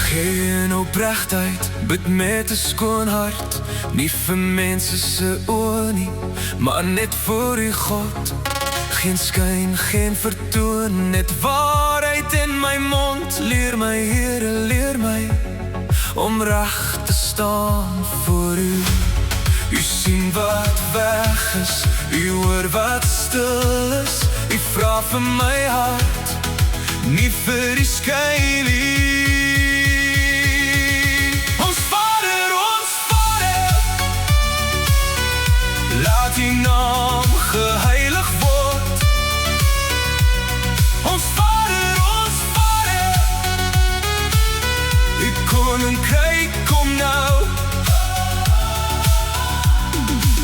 Gee in oprechtheid, bid met 'n skoon hart, nie vir mense se oë nie, maar net vir u God. Geen skyn, geen vertoon, net waarheid in my mond. Leer my, Here, leer my om reg te staan voor u. U sien wat weg is, u hoor wat stil is. U vra vir my hart, nie vir die skyn nie. Laat die naam geheilig word. Ons Vader, die koninkryk kom nou.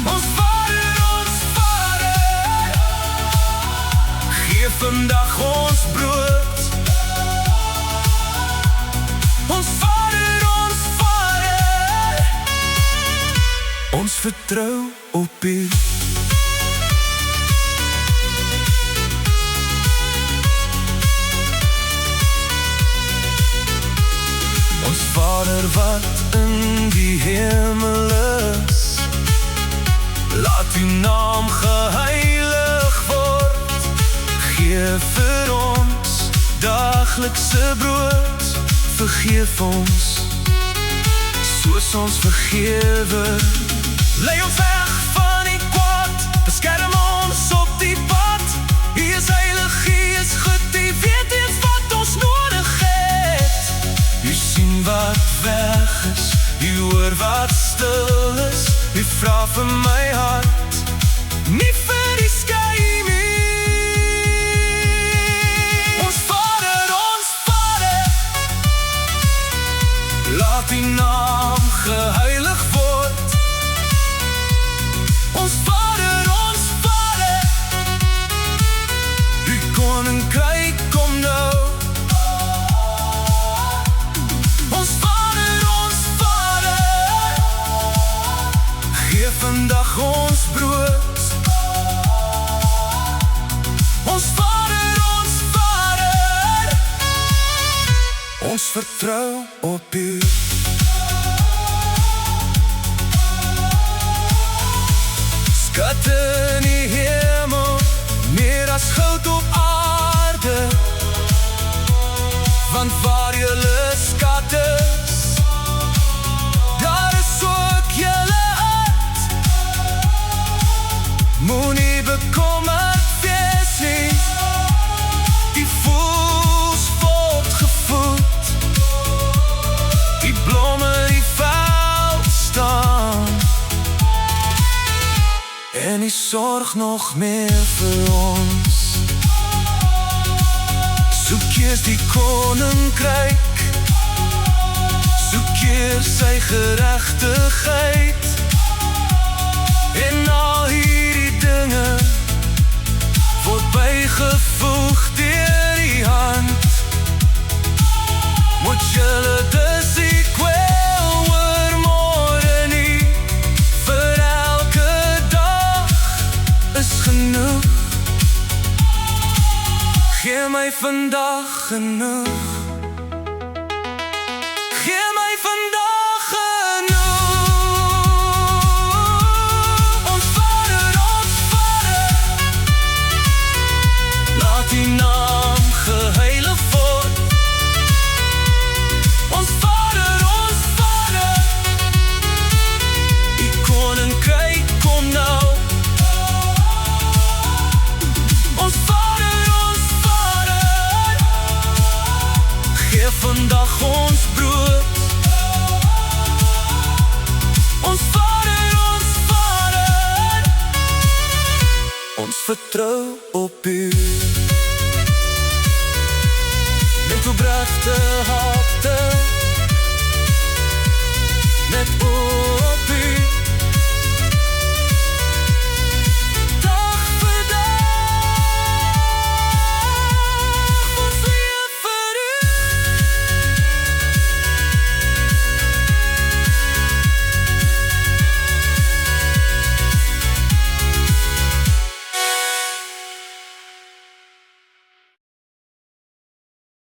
Ons Vader, gee vandag ons brood. Ons Vader, ons vertrou op u. Ons Vader wat in die hemel is, laat uw naam geheilig word. Gee vir ons daglikse brood, vergeef ons soos ons vergewe. Lei ons weg van die kwaad, beskerm ons op die pad. U is heilig, u is goed, u weet eens wat ons nodig het. U sien wat weg is, u hoor wat stil is. U vra vir my hart, nie vir die skyn nie. Ons Vader, laat die naam geheilig word. Ons Vader, die koninkryk kom nou. Ons Vader, gee vandag ons brood. Ons Vader, ons vertrou op u. Skatte in die hemel, meer as goud op aarde. Want waar julle skat is, daar is ook julle hart. Moenie bekommerd wees nie, die voëls word gevoed. Die blomme die veld staan, en die sorg nog meer vir ons. Soek eers die koninkryk, soek eers sy geregtigheid, en al hierdie dinge word bygevoeg deur die hand. Moet julle dus die kwel oor môre nie, vir elke dag is genoeg. Gee my vandag genoeg. Gee my vandag genoeg. Ons Vader, laat die naam geheilig word. Ons Vader, die koninkryk kom nou. Ons Vader, gee vandag ons brood. Ons Vader, ons vertrou op u. Met opregte hart